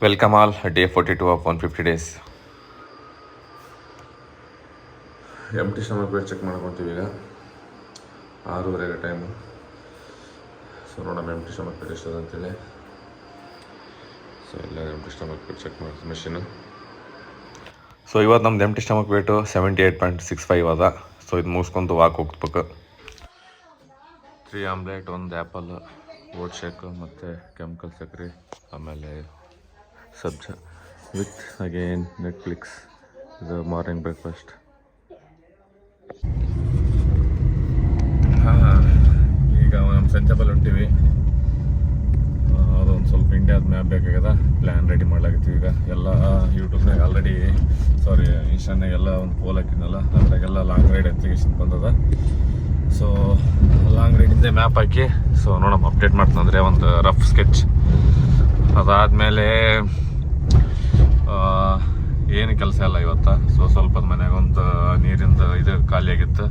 Welcome all, day 42 of 150 days. Empty stomach weight check ಮಾಡ್ಕೊತೀವಿ ಈಗ 6:30 time. So ನೋಡೋಣ ಎಂಟಿ stomach wait ಎಷ್ಟದ ಅಂತೇಳಿ. So ಎಲ್ಲ ಎಂಟಿ ಸ್ಟಮಕ್ ವೇಟ್ ಚೆಕ್ ಮಾಡ್ತೀವಿ ಮೆಷಿನು. ಸೊ ಇವತ್ತು ನಮ್ದು ಎಂಟಿ ಸ್ಟಮಕ್ ವೇಟು 78.65 ಅದ. ಸೊ ಇದು ಮುಗಿಸ್ಕೊಂಡು ವಾಕ್ ಹೋಗ್ಬೇಕು. 3 ಆಮ್ಲೆಟ್, 1 ಆ್ಯಪಲ್, ಓಟ್ ಶೇಕು ಮತ್ತು ಕೆಮಿಕಲ್ ಸಕ್ಕರೆ, ಆಮೇಲೆ ಸಬ್ಜಾ ವಿತ್ ಅಗೇನ್ ನೆಟ್ಫ್ಲಿಕ್ಸ್. ಇದು ಮಾರ್ನಿಂಗ್ ಬ್ರೇಕ್ಫಾಸ್ಟ್. ಈಗ ನಮ್ಮ ಸಂಚಾಪಲ್ಲಿ ಹೊಂಟೀವಿ. ಅದೊಂದು ಸ್ವಲ್ಪ ಇಂಡಿಯಾದ ಮ್ಯಾಪ್ ಬೇಕಾಗದ, ಪ್ಲ್ಯಾನ್ ರೆಡಿ ಮಾಡ್ಲಾಗತ್ತೀವಿ. ಈಗ ಎಲ್ಲ ಯೂಟ್ಯೂಬ್ನಾಗ ಆಲ್ರೆಡಿ ಇನ್ಸ್ಟಾನಾಗೆಲ್ಲ ಒಂದು ಪೋಲ್ ಹಾಕಿದ್ನಲ್ಲ, ಅದ್ರಾಗೆಲ್ಲ ಲಾಂಗ್ ರೈಡ್ ಅಪ್ಲಿಕೇಶನ್ ಬಂದದ. ಸೊ ಲಾಂಗ್ ರೈಡಿಂದ ಮ್ಯಾಪ್ ಹಾಕಿ ಸೊ ನೋಡಮ್ಮ ಅಪ್ಡೇಟ್ ಮಾಡ್ತಂದರೆ ಒಂದು ರಫ್ ಸ್ಕೆಚ್. ಅದಾದಮೇಲೆ ಏನು ಕೆಲಸ ಇಲ್ಲ ಇವತ್ತು. ಸೊ ಸ್ವಲ್ಪ ಮನ್ಯಾಗ ಒಂದು ನೀರಿಂದ ಇದು ಖಾಲಿ ಆಗಿತ್ತು,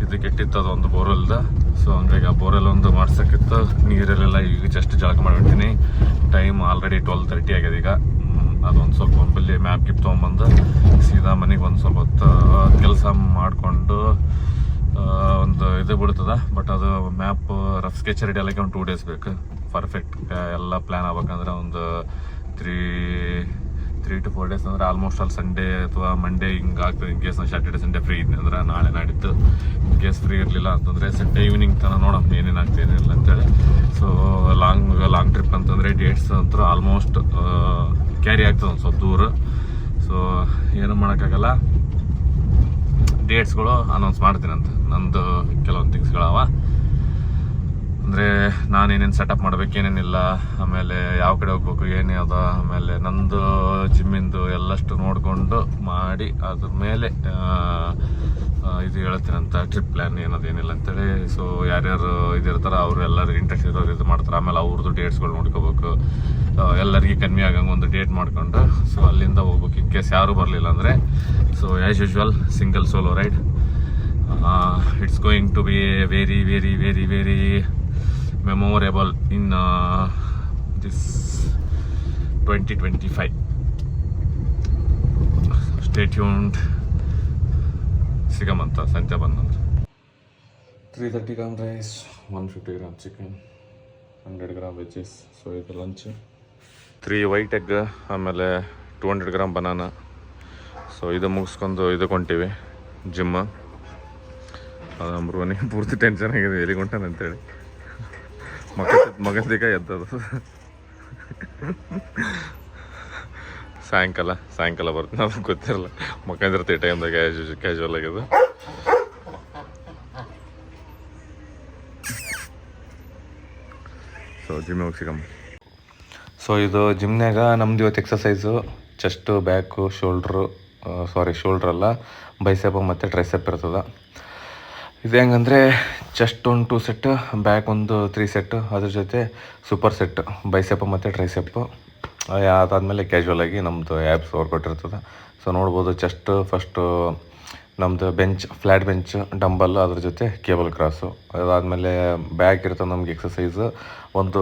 ಇದಕ್ಕೆ ಇಟ್ಟಿತ್ತು ಅದೊಂದು ಬೋರ್ವೆಲ್ದ. ಸೊ ಹಂಗಾಗಿ ಆ ಬೋರ್ವೆಲ್ ಒಂದು ಮಾಡ್ಸೋಕ್ಕಿತ್ತು. ನೀರಲ್ಲೆಲ್ಲ ಈಗ ಜಸ್ಟ್ ಜಳಕ ಮಾಡಿಬಿಡ್ತೀನಿ. ಟೈಮ್ ಆಲ್ರೆಡಿ 12:30 ಆಗ್ಯದ. ಈಗ ಅದೊಂದು ಸ್ವಲ್ಪ ಒಂಬಲ್ಲಿ ಮ್ಯಾಪ್ ಗಿಪ್ ತೊಗೊಂಬಂದು ಸೀದಾ ಮನೆಗೆ ಒಂದು ಸ್ವಲ್ಪ ಹೊತ್ತು ಕೆಲಸ ಮಾಡಿಕೊಂಡು ಒಂದು ಇದು ಬಿಡ್ತದ. ಬಟ್ ಅದು ಮ್ಯಾಪ್ ರಫ್ ಸ್ಕೆಚ್ ರೆಡಿ ಆಗಲಿಕ್ಕೆ ಒಂದು 2 days ಬೇಕು. ಪರ್ಫೆಕ್ಟ್ ಎಲ್ಲ ಪ್ಲ್ಯಾನ್ ಆಗ್ಬೇಕಂದ್ರೆ ಒಂದು 3 to 4 days ಅಂದರೆ ಆಲ್ಮೋಸ್ಟ್ ಅಲ್ಲಿ ಸಂಡೇ ಅಥವಾ ಮಂಡೇ ಹಿಂಗೆ ಆಗ್ತದೆ. ಇನ್ ಕೇಸ್ ನಾನು ಸ್ಯಾಟರ್ಡೆ ಸಂಡೇ ಫ್ರೀ ಇದ್ದೆ ಅಂದ್ರೆ ನಾಳೆ ನಾಡಿದ್ದು. ಇನ್ ಕೇಸ್ ಫ್ರೀ ಇರಲಿಲ್ಲ ಅಂತಂದರೆ ಸಂಡೇ ಈವ್ನಿಂಗ್ ತನಕ ನೋಡೋಣ ಏನೇನು ಆಗ್ತದೆ ಏನಿಲ್ಲ ಅಂತೇಳಿ. ಸೊ ಲಾಂಗ್ ಟ್ರಿಪ್ ಅಂತಂದರೆ ಡೇಟ್ಸ್ ಅಂತೂ ಆಲ್ಮೋಸ್ಟ್ ಕ್ಯಾರಿ ಆಗ್ತದೆ ಒಂದು ಸ್ವಲ್ಪ ದೂರ. ಸೊ ಏನು ಮಾಡೋಕ್ಕಾಗಲ್ಲ, ಡೇಟ್ಸ್ಗಳು ಅನೌನ್ಸ್ ಮಾಡ್ತೀನಿ ಅಂತ. ನಂದು ಕೆಲವೊಂದು ಥಿಂಗ್ಸ್ಗಳವ, ಅಂದರೆ ನಾನೇನೇನು ಸೆಟಪ್ ಮಾಡ್ಬೇಕು, ಏನೇನಿಲ್ಲ, ಆಮೇಲೆ ಯಾವ ಕಡೆ ಹೋಗ್ಬೇಕು, ಏನೇ ಅದ, ಆಮೇಲೆ ನಂದು ಜಿಮ್ಮಿಂದು ಎಲ್ಲಷ್ಟು ನೋಡಿಕೊಂಡು ಮಾಡಿ ಅದ್ರ ಮೇಲೆ ಇದು ಹೇಳ್ತೀನಂತ ಟ್ರಿಪ್ ಪ್ಲ್ಯಾನ್ ಏನದೇನಿಲ್ಲ ಅಂತೇಳಿ. ಸೊ ಯಾರ್ಯಾರು ಇದಿರ್ತಾರೆ ಅವರು ಎಲ್ಲರೂ ಇಂಟ್ರೆಸ್ಟ್ ಇರೋರು ಇದು ಮಾಡ್ತಾರೆ. ಆಮೇಲೆ ಅವ್ರದ್ದು ಡೇಟ್ಸ್ಗಳು ನೋಡ್ಕೋಬೇಕು, ಎಲ್ಲರಿಗೆ ಕಮ್ಮಿ ಆಗಂಗೆ ಒಂದು ಡೇಟ್ ಮಾಡ್ಕೊಂಡು ಸೊ ಅಲ್ಲಿಂದ ಹೋಗ್ಬೇಕು. ಇನ್ ಕೇಸ್ ಯಾರೂ ಬರಲಿಲ್ಲ ಅಂದರೆ so as usual single solo ride. It's going to be very very very very memorable in this 2025. Stay tuned. ಸಿಗಮಂತ ಸಂತೆ ಬಂದಂದ್ರೆ 330 gram rice, 150 gram chicken, 100 gram veggies. So ಇದು ಲಂಚ್. 3 ವೈಟ್ ಎಗ್, ಆಮೇಲೆ 200 gram banana. So ಇದು ಮುಗಿಸ್ಕೊಂಡು ಇದಕ್ಕೆ ಹೊಂಟೀವಿ gym. ಅದು ಅಂಬ್ರವನಿಗೆ ಪೂರ್ತಿ ಟೆನ್ಷನ್ ಆಗಿದೆ ಎಲ್ಲಿಗೆ ಹೊಂಟಾನಂತೇಳಿ. ಮಗಂದಿಗ ಎದ್ದದು. ಸಾಯಂಕಾಲ ಬರ್ತೀನಿ, ಅದು ಗೊತ್ತಿರಲ್ಲ. ಮಕ್ಕಂದಿರ್ತೀವಿ ಟೈಮ್ದಾಗ ಕ್ಯಾಶುವಲ್ ಆಗ್ಯದು. ಸೊ ಜಿಮ್ ಹೋಗಿ ಸಿಗಮ್ಮ. ಸೊ ಇದು ಜಿಮ್ನಾಗ ನಮ್ದು ಇವತ್ತು ಎಕ್ಸಸೈಸು ಚೆಸ್ಟು, ಬ್ಯಾಕು, ಶೋಲ್ಡ್ರ್ ಅಲ್ಲ, ಬೈಸೆಪ್ ಮತ್ತು ಟ್ರೈಸೆಪ್ ಇರ್ತದೆ. ಇದು ಹೆಂಗಂದರೆ ಚೆಸ್ಟ್ ಒಂದು 2 ಸೆಟ್, ಬ್ಯಾಕ್ ಒಂದು 3 ಸೆಟ್, ಅದ್ರ ಜೊತೆ ಸೂಪರ್ ಸೆಟ್ ಬೈಸೆಪ್ ಮತ್ತು ಟ್ರೈಸೆಪ್ಪು. ಅದಾದಮೇಲೆ ಕ್ಯಾಶುವಲಾಗಿ ನಮ್ಮದು ಆ್ಯಬ್ಸ್ ವರ್ಕೌಟ್ ಇರ್ತದೆ. ಸೊ ನೋಡ್ಬೋದು, ಚೆಸ್ಟ್ ಫಸ್ಟು ನಮ್ಮದು ಫ್ಲ್ಯಾಟ್ ಬೆಂಚ್, ಡಂಬಲ್, ಅದ್ರ ಜೊತೆ ಕೇಬಲ್ ಕ್ರಾಸು. ಅದಾದಮೇಲೆ ಬ್ಯಾಕ್ ಇರ್ತದೆ ನಮ್ಗೆ ಎಕ್ಸಸೈಸು, ಒಂದು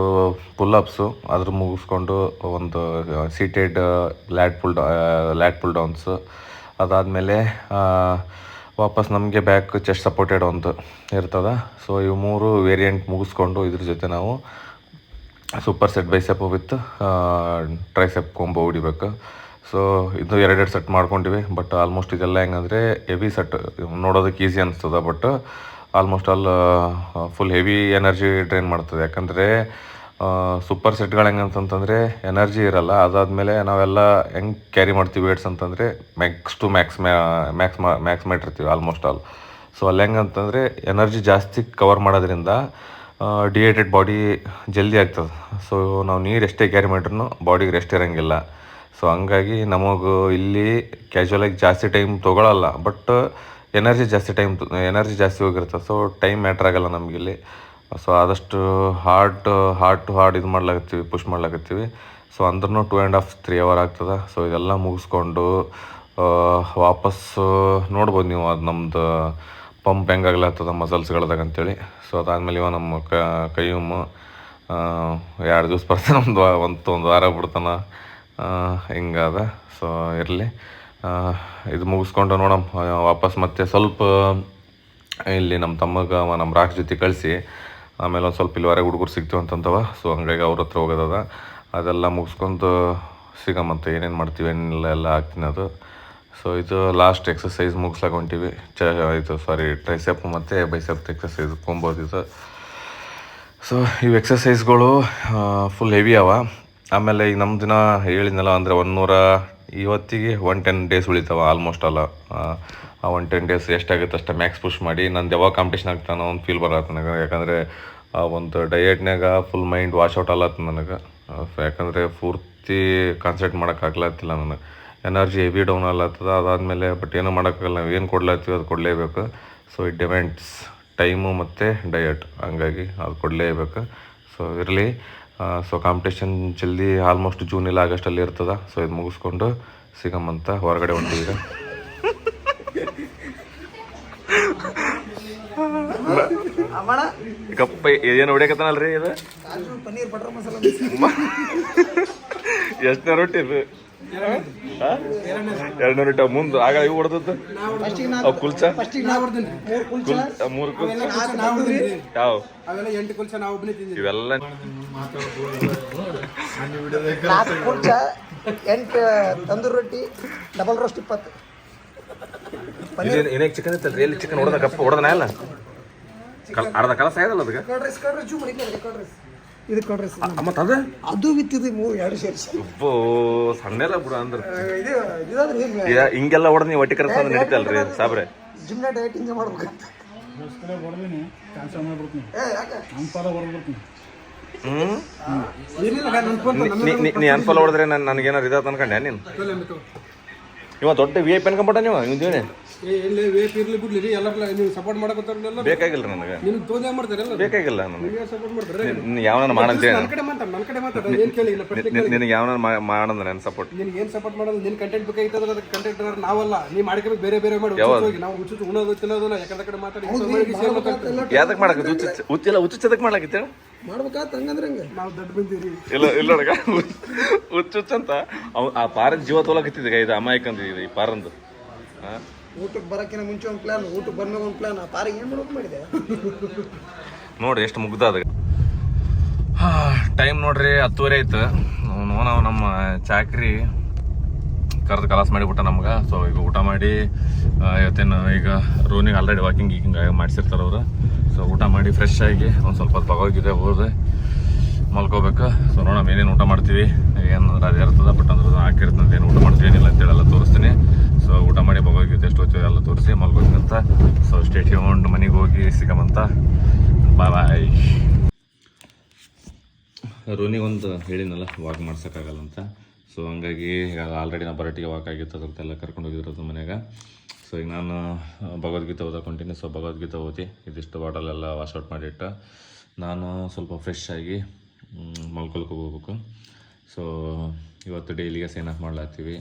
ಪುಲ್ಅಪ್ಸು, ಅದ್ರ ಮುಗಿಸ್ಕೊಂಡು ಒಂದು ಸೀಟೆಡ್ ಲ್ಯಾಟ್ ಪುಲ್ ಡೌನ್ಸು. ಅದಾದಮೇಲೆ ವಾಪಸ್ ನಮಗೆ ಬ್ಯಾಕ್ ಚೆಸ್ಟ್ ಸಪೋರ್ಟೆಡ್ ಒಂದು ಇರ್ತದೆ. ಸೊ ಇವು 3 ವೇರಿಯಂಟ್ ಮುಗಿಸ್ಕೊಂಡು ಇದ್ರ ಜೊತೆ ನಾವು super set bicep with tricep combo ಹೊಡಿಬೇಕು. ಸೊ ಇದು 2 ಸೆಟ್ ಮಾಡ್ಕೊಂಡಿವಿ. ಬಟ್ ಆಲ್ಮೋಸ್ಟ್ ಇದೆಲ್ಲ ಹೆಂಗಂದರೆ ಹೆವಿ ಸೆಟ್, ನೋಡೋದಕ್ಕೆ ಈಸಿ ಅನಿಸ್ತದೆ. But almost full heavy energy drain ಮಾಡ್ತದೆ. ಯಾಕಂದರೆ ಸೂಪರ್ ಸೆಟ್ಗಳು ಹೆಂಗಂತಂದರೆ ಎನರ್ಜಿ ಇರಲ್ಲ. ಅದಾದಮೇಲೆ ನಾವೆಲ್ಲ ಹೆಂಗೆ ಕ್ಯಾರಿ ಮಾಡ್ತೀವಿ ವೇಟ್ಸ್ ಅಂತಂದರೆ ಮ್ಯಾಕ್ಸ್ ಮಾಡಿರ್ತೀವಿ ಆಲ್ಮೋಸ್ಟ್ ಆಲ್. ಸೊ ಅಲ್ಲಿ ಹೆಂಗಂತಂದರೆ ಎನರ್ಜಿ ಜಾಸ್ತಿ ಕವರ್ ಮಾಡೋದ್ರಿಂದ ಡಿಹೈಡ್ರೇಟ್ ಬಾಡಿ ಜಲ್ದಿ ಆಗ್ತದೆ. ಸೊ ನಾವು ನೀರು ಎಷ್ಟೇ ಕ್ಯಾರಿ ಮಾಡಿರೂ ಬಾಡಿಗೆ ರೆಸ್ಟ್ ಇರೋಂಗಿಲ್ಲ. ಸೊ ಹಂಗಾಗಿ ನಮಗೂ ಇಲ್ಲಿ ಕ್ಯಾಶುವಲಾಗಿ ಜಾಸ್ತಿ ಟೈಮ್ ತೊಗೊಳಲ್ಲ, ಬಟ್ ಎನರ್ಜಿ ಜಾಸ್ತಿ ಹೋಗಿರ್ತದೆ. ಸೊ ಟೈಮ್ ಮ್ಯಾಟ್ರ್ ಆಗಲ್ಲ ನಮಗಿಲ್ಲಿ. ಸೊ ಆದಷ್ಟು ಹಾರ್ಡ್ ಇದು ಪುಷ್ ಮಾಡ್ಲಾಕತ್ತೀವಿ. ಸೊ ಅಂದ್ರೂ 2.5-3 hour ಆಗ್ತದೆ. ಸೊ ಇದೆಲ್ಲ ಮುಗಿಸ್ಕೊಂಡು ವಾಪಸ್ಸು ನೋಡ್ಬೋದು ನೀವು ಅದು ನಮ್ಮದು ಪಂಪ್ ಹೆಂಗಾಗ್ಲತ್ತದ ಮಸಲ್ಸ್ಗಳದಾಗ ಅಂತೇಳಿ. ಸೊ ಅದಾದಮೇಲೆ ಇವ ನಮ್ಮ ಕೈಯಮ್ಮ 2 ದಿವಸ ಬರ್ತಾನೆ, ಒಂದು ವಾರ ಬಿಡ್ತಾನೆ, ಹಿಂಗದ. ಸೊ ಇರಲಿ, ಇದು ಮುಗಿಸ್ಕೊಂಡು ನೋಡಮ್ ವಾಪಸ್ ಮತ್ತೆ ಸ್ವಲ್ಪ ಇಲ್ಲಿ ನಮ್ಮ ತಮ್ಮಗೆ ನಮ್ಮ ರಾಕ್ ಜೊತೆ ಕಳಿಸಿ ಆಮೇಲೆ ಒಂದು ಸ್ವಲ್ಪ ಇಲ್ಲಿ ಹೊರಗೆ ಹುಡುಗರು ಸಿಗ್ತೀವಿ ಅಂತಂತವ. ಸೊ ಹಂಗಾಗಿ ಅವ್ರ ಹತ್ರ ಹೋಗೋದದ, ಅದೆಲ್ಲ ಮುಗಿಸ್ಕೊಂಡು ಸಿಗಮ್ಮಂತ ಏನೇನು ಮಾಡ್ತೀವಿ ಏನಿಲ್ಲ ಎಲ್ಲ ಆಗ್ತೀನಿ ಅದು. ಸೊ ಇದು ಲಾಸ್ಟ್ ಎಕ್ಸಸೈಸ್ ಮುಗಿಸ್ಲಾಕ ಹೊಂಟೀವಿ. ಟ್ರೈಸೆಪ್ ಮತ್ತು ಬೈಸೆಪ್ ಎಕ್ಸಸೈಸ್ ಕೊಂಬೋದಿತ್ತು. ಸೊ ಇವು ಎಕ್ಸಸೈಸ್ಗಳು ಫುಲ್ ಹೆವಿ ಅವ. ಆಮೇಲೆ ಈಗ ನಮ್ಮ ದಿನ ಹೇಳಿದ್ನಲ್ಲ ಅಂದರೆ ಇವತ್ತಿಗೆ 110 ಡೇಸ್ ಉಳಿತಾವ ಆಲ್ಮೋಸ್ಟ್ ಅಲ್ಲ. ಆ 110 ಡೇಸ್ ಎಷ್ಟಾಗುತ್ತೆ ಅಷ್ಟೇ ಮ್ಯಾಕ್ಸ್ ಪುಷ್ ಮಾಡಿ ನಂದು ಯಾವಾಗ ಕಾಂಪಿಟೇಷನ್ ಆಗ್ತಾನೋ ಒಂದು ಫೀಲ್ ಬರತ್ತೆ ನನಗೆ. ಯಾಕಂದರೆ ಆ ಒಂದು ಡಯಟ್ನಾಗ ಫುಲ್ ಮೈಂಡ್ ವಾಶ್ಔಟ್ ಅಲ್ಲತ್ತ ನನಗೆ. ಯಾಕಂದರೆ ಪೂರ್ತಿ ಕಾನ್ಸಂಟ್ರೇಟ್ ಮಾಡೋಕ್ಕಾಗ್ಲತ್ತಿಲ್ಲ ನನಗೆ. ಎನರ್ಜಿ ಹೆವಿ ಡೌನ್ ಅಲ್ಲತ್ತದ. ಅದಾದಮೇಲೆ ಬಟ್ ಏನೂ ಮಾಡೋಕ್ಕಾಗಲ್ಲ, ನಾವು ಏನು ಕೊಡ್ಲತ್ತೀವಿ ಅದು ಕೊಡಲೇಬೇಕು. ಸೊ ಇಟ್ ಡಿಪೆಂಡ್ಸ್ ಟೈಮು ಮತ್ತು ಡಯಟ್, ಹಂಗಾಗಿ ಅದು ಕೊಡಲೇಬೇಕು. ಸೊ ಇರಲಿ. ಸೊ ಕಾಂಪಿಟೇಷನ್ ಜಲ್ದಿ ಆಲ್ಮೋಸ್ಟ್ ಜೂನ್ ಇಲ್ಲ ಆಗಸ್ಟಲ್ಲಿ ಇರ್ತದೆ. ಸೊ ಇದು ಮುಗಿಸ್ಕೊಂಡು ಸಿಗಮ್ಮಂತ ಹೊರಗಡೆ ಹೊಂಟೀವಿ ಈಗ. ಕಪ್ಪ ಏನು ಹೊಡಿಯಕತ್ತಾನಲ್ರಿ ಇದು ಎಷ್ಟನೇ ರೊಟ್ಟಿ ಇದು? 2 ರೊಟ್ಟಿ ಮುಂದೆ ಆಗ ಇವು ಹೊಡೆದದ್ದು ಕುಲ್ಚ 3 ಕುಲ್ಚ ಯಾವ ಇವೆಲ್ಲ 8 ತಂದೂರಿ ರೊಟ್ಟಿ, ಡಬಲ್ ರೋಸ್ಟ್ 20. ಏನೇ ಚಿಕನ್ ಇತ್ತಲ್ರಿ, ಎಲ್ಲಿ ಚಿಕನ್ ಹೊಡೆದ ಕಪ್ಪ ಹೊಡೆದನ ಎಲ್ಲ ಅರ್ಧ ಕಲಸ ಆಯ್ತಲ್ಲ ಅದಕ್ಕೆ. ಮತ್ತು ಅದು ಬಿತ್ತಿದ್ದು 2 ಸೇರಿಸಿ ಉಪ್ಪು ಸಣ್ಣ ಎಲ್ಲ ಬಿಡ ಅಂದ್ರೆ ಹಿಂಗೆಲ್ಲ ಹೊಡೆದ್ ನೀವು ಒಟ್ಟಿ ಕರೆಸ ನಡೀತಲ್ರಿ ಸಾಬ್ರೆ. ಜಿಮ್ನ ಡಯಟಿಂಗ್ ಮಾಡ್ಬೇಕಂತ ನೀ ಅನ್ಫಾಲೋ ಹೊಡೆದ್ರೆ ನನಗೇನಾರು ಇದಾತ ಅನ್ಕೊಂಡೆ ನೀನು. ಇವ ದೊಡ್ಡ ವಿ ಐ ಪಿ ಅನ್ಕೊಂಬಿಟ್ಟ ನೀವು ಇವನೇ ಬೇಕಾಗಿಲ್ಲ ನನಗೆ, ಬೇಕಾಗಿಲ್ಲ ನನಗೆ. ಯಾವನ ಮಾಡಂತೇಳಿ ನಿನಗೆ ಯಾವನ ಮಾಡಂದ ನಾನು ಸಪೋರ್ಟ್. ಏನ್ ಸಪೋರ್ಟ್ ಮಾಡೋದು? ನಿನ್ ಕಂಟೆಂಟ್ ಬೇಕಾಗಿತ್ತು, ಕಂಟೆಂಟ್ ನಾವಲ್ಲ. ನೀ ಮಾಡ್ಕೋಬೇಕು ಬೇರೆ ಬೇರೆ ಮಾಡಿ ನಾವು ಹುಚ್ಚು ಉಣೋದು ತಿನ್ನೋದಲ್ಲ, ಯಾಕಂದ್ರೆ ಮಾತಾಡಿ ಯಾವ್ದಕ್ ಮಾಡಕ ಹುಚ್ಚೆಲ್ಲ ಹುಚ್ಚದಕ್ಕೆ ಮಾಡ್ಲಾಕಿತ್ತು ಮಾಡ್ಬೇಕಾತ ಹಂಗಂದ್ರೆ ನಾವು ದೊಡ್ಡ ಬಂದಿರಿ. ಇಲ್ಲ ಇಲ್ಲ ನೋಡಗ ಹುಚ್ಚುಚ್ಚಂತ ಆ ಪಾರದ ಜೀವ ತೋಲಕತ್ತಿದ್ದ ಇದು ಅಮಾಯಕಂದಿದೆ ಈ ಪಾರಂದು. ಊಟಕ್ಕೆ ಬರೋಕ್ಕಿಂತ ಮುಂಚೆ ಒಂದು ಪ್ಲಾನ್, ಊಟಕ್ಕೆ ಬಂದಾಗ ಒಂದು ಪ್ಲಾನ್. ಆ ಪಾರಿಗೆ ಏನು ಮಾಡೋಕೆ ಮಾಡಿದೆ ನೋಡಿ ಎಷ್ಟು ಮುಗ್ದ ಅದ. ಟೈಮ್ ನೋಡ್ರಿ 10:30 ಆಯ್ತು. ನಾವು ನಮ್ಮ ಚಾಕ್ರಿ ಕರೆದು ಕಲಾಸ ಮಾಡಿಬಿಟ್ಟ ನಮ್ಗೆ. ಸೊ ಈಗ ಊಟ ಮಾಡಿ ಇವತ್ತೇನು ಈಗ ರೂನಿಗೆ ಆಲ್ರೆಡಿ ವಾಕಿಂಗ್ ಗೀಕಿಂಗ್ ಮಾಡಿಸಿರ್ತಾರೆ ಅವರು. ಸೊ ಊಟ ಮಾಡಿ ಫ್ರೆಶ್ ಆಗಿ ಒಂದು ಸ್ವಲ್ಪ ಹೊತ್ತು ಭಗವದ್ಗೀತೆ ಹೋದ್ರೆ ಮಲ್ಕೋಬೇಕು. ಸೊ ನೋಡೋಣ ಏನೇನು ಊಟ ಮಾಡ್ತೀವಿ, ಏನಂದ್ರೆ ಅದು ಇರ್ತದೆ. ಬಟ್ ಅಂದ್ರೆ ಹಾಕಿರ್ತದೆ ಏನು ಊಟ ಮಾಡ್ತೀವಿ ಏನಿಲ್ಲ ಅಂತೇಳೆಲ್ಲ ತೋರಿಸ್ತೀನಿ. ಸೊ ಊಟ ಮಾಡಿ ಭಗವದ್ಗೀತೆ ಎಷ್ಟು ಹೋಗ್ತೀವಿ ಎಲ್ಲ ತೋರಿಸಿ ಮಲ್ಕೋತೀನಿ ಅಂತ. ಸೊ ಸ್ಟೇಟ್ ಹಿಡ್ಕೊಂಡು ಮನೆಗೆ ಹೋಗಿ ಸಿಗಮಂತ. ಬಾಯ್ ಬಾಯ್. ರೂನಿಗೊಂದು ಹೇಳಿನಲ್ಲ ವಾಕ್ ಮಾಡ್ಸೋಕ್ಕಾಗಲ್ಲ ಅಂತ. ಸೊ ಹಂಗಾಗಿ ಆಲ್ರೆಡಿ ನಾವು ಬರಟಿಗೆ ವಾಕ್ ಆಗಿತ್ತು, ಅದ್ರದ್ದೆಲ್ಲ ಕರ್ಕೊಂಡು ಹೋಗಿರೋದು ಮನೆಯಾಗ. ಸೊ ಈಗ ನಾನು ಭಗವದ್ಗೀತೆ ಓದಕೊಂತೀನಿ. ಸೊ ಭಗವದ್ಗೀತೆ ಓದಿ ಇದಿಷ್ಟು ಬಾಟಲೆಲ್ಲ ವಾಶ್ಔಟ್ ಮಾಡಿಟ್ಟು ನಾನು ಸ್ವಲ್ಪ ಫ್ರೆಶ್ ಆಗಿ ಮಲ್ಕೊಳಕ್ಕೆ ಹೋಗ್ಬೇಕು. ಸೊ ಇವತ್ತು ಡೈಲಿಗೆ ಸೈನ್ ಅಪ್ ಮಾಡ್ಲಾಗ್ತೀವಿ.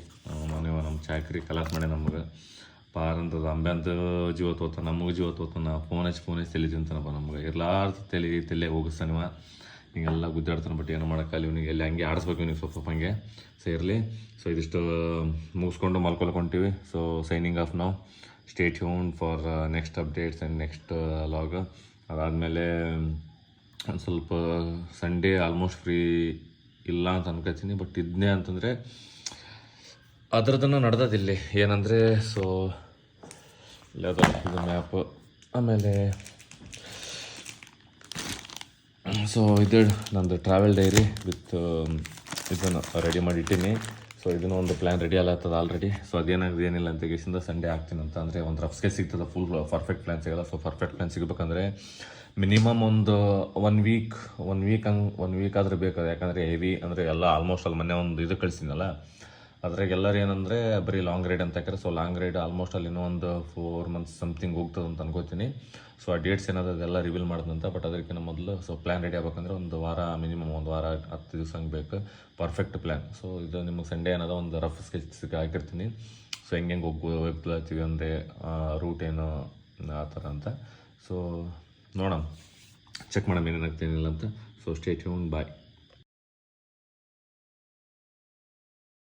ನಾವು ನಮ್ಮ ಚಾಕ್ರಿ ಕಲಾಸ್ ಮಾಡಿ ನಮ್ಗೆ ಪಾರಂತದ ಅಂಬೆ ಅಂತ ಜೀವ ತೋತ, ನಮಗೆ ಜೀವ ತೋತಾನ. ಫೋನ್ ಹಚ್ಚಿ ತಲೆ ತಿಂತಾನಪ್ಪ ನಮ್ಗೆ. ಎಲ್ಲಾರ್ದು ತಲೆ ಹೋಗಿಸ್ತಾನಿವ. ಹಿಂಗೆಲ್ಲ ಗುದ್ದಾಡ್ತಾನೆ. ಬಟ್ ಏನು ಮಾಡೋಕ್ಕಲ್ಲ, ಇವನಿಗೆ ಎಲ್ಲಿ ಹಂಗೆ ಆಡಿಸ್ಬೇಕು ನೀವು ಸ್ವಲ್ಪ ಹಂಗೆ. ಸೊ ಇರಲಿ. ಸೊ ಇದಿಷ್ಟು ಮುಗಿಸ್ಕೊಂಡು ಮಲ್ಕೊಳ್ಕೊಂತೀವಿ. ಸೊ ಸೈನಿಂಗ್ ಆಫ್ ನಾವು. Stay tuned for next updates and next log. ಅದಾದಮೇಲೆ ಒಂದು ಸ್ವಲ್ಪ ಸಂಡೇ ಆಲ್ಮೋಸ್ಟ್ ಫ್ರೀ ಇಲ್ಲ ಅಂತ ಅನ್ಕೋತೀನಿ. ಬಟ್ ಇದನ್ನೇ ಅಂತಂದರೆ ಅದರದನ್ನು ನಡೆದದಿಲ್ಲಿ ಏನಂದರೆ, ಸೊ ಇಲ್ಲದ ಇದು ಮ್ಯಾಪ್. ಆಮೇಲೆ ಸೊ ಇದು ನಂದು ಟ್ರಾವೆಲ್ ಡೈರಿ ವಿತ್ ಇದನ್ನು ರೆಡಿ ಮಾಡಿ ಇಟ್ಟೀನಿ. ಸೊ ಇದನ್ನು ಒಂದು ಪ್ಲ್ಯಾನ್ ರೆಡಿ ಆಗತ್ತದ ಆಲ್ರೆಡಿ. ಸೊ ಅದೇನಾಗಿದೆ ಏನಿಲ್ಲ ಅಂತ ಕೇಸಿಂದ ಸಂಡೇ ಆಗ್ತೀನಿ ಅಂತ. ಅಂದರೆ ಒಂದು ರಫ್ ಸ್ಕೆಚ್ ಸಿಗ್ತದೆ, ಫುಲ್ ಪರ್ಫೆಕ್ಟ್ ಪ್ಲ್ಯಾನ್ ಸಿಗಲ್ಲ. ಸೊ ಪರ್ಫೆಕ್ಟ್ ಪ್ಲ್ಯಾನ್ ಸಿಗಬೇಕಂದ್ರೆ ಮಿನಿಮಮ್ ಒಂದು ಒನ್ ವೀಕ್ ಆದ್ರೆ ಬೇಕಾದ್ರೆ. ಯಾಕಂದರೆ ಹೆವಿ ಅಂದರೆ ಎಲ್ಲ ಆಲ್ಮೋಸ್ಟ್ ಅಲ್ಲಿ ಮೊನ್ನೆ ಒಂದು ಇದು ಕಳಿಸ್ತೀನಲ್ಲ, ಅದ್ರಾಗ ಎಲ್ಲರೂ ಏನಂದರೆ ಬರೀ ಲಾಂಗ್ ರೈಡ್ ಅಂತ ಹಾಕಿದ್ರೆ. ಸೊ ಲಾಂಗ್ ರೈಡ್ ಆಲ್ಮೋಸ್ಟ್ ಅಲ್ಲಿ ಇನ್ನೂ ಒಂದು 4 months ಸಮಥಿಂಗ್ ಹೋಗ್ತದೆ ಅಂತ ಅನ್ಕೋತೀನಿ. ಸೊ ಆ ಡೇಟ್ಸ್ ಏನಾದ್ರು ಅದೆಲ್ಲ ರಿವೀಲ್ ಮಾಡ್ದಂತ. ಬಟ್ ಅದಕ್ಕಿಂತ ಮೊದಲು ಸೊ ಪ್ಲ್ಯಾನ್ ರೆಡಿ ಆಗ್ಬೇಕಂದ್ರೆ ಒಂದು ವಾರ, ಮಿನಿಮಮ್ ಒಂದು ವಾರ 10 ದಿವಸ ಹಂಗೆ ಬೇಕು, ಪರ್ಫೆಕ್ಟ್ ಪ್ಲ್ಯಾನ್. ಸೊ ಇದು ನಿಮಗೆ ಸಂಡೇ ಏನದ ಒಂದು ರಫ್ ಸ್ಕೆಚ್ ಹಾಕಿರ್ತೀನಿ. ಸೊ ಹೆಂಗೆ ಹೋಗ್ತೀವಿ ಅಂದರೆ ರೂಟ್ ಏನು ಆ ಥರ ಅಂತ. ಸೊ ನೋಡೋಣ, ಚೆಕ್ ಮಾಡೋಣ ಏನೇನಾಗ್ತೇನಿಲ್ಲ ಅಂತ. ಸೊ ಸೊ ಸ್ಟೇ ಟ್ಯೂನ್ ಬಾಯ್.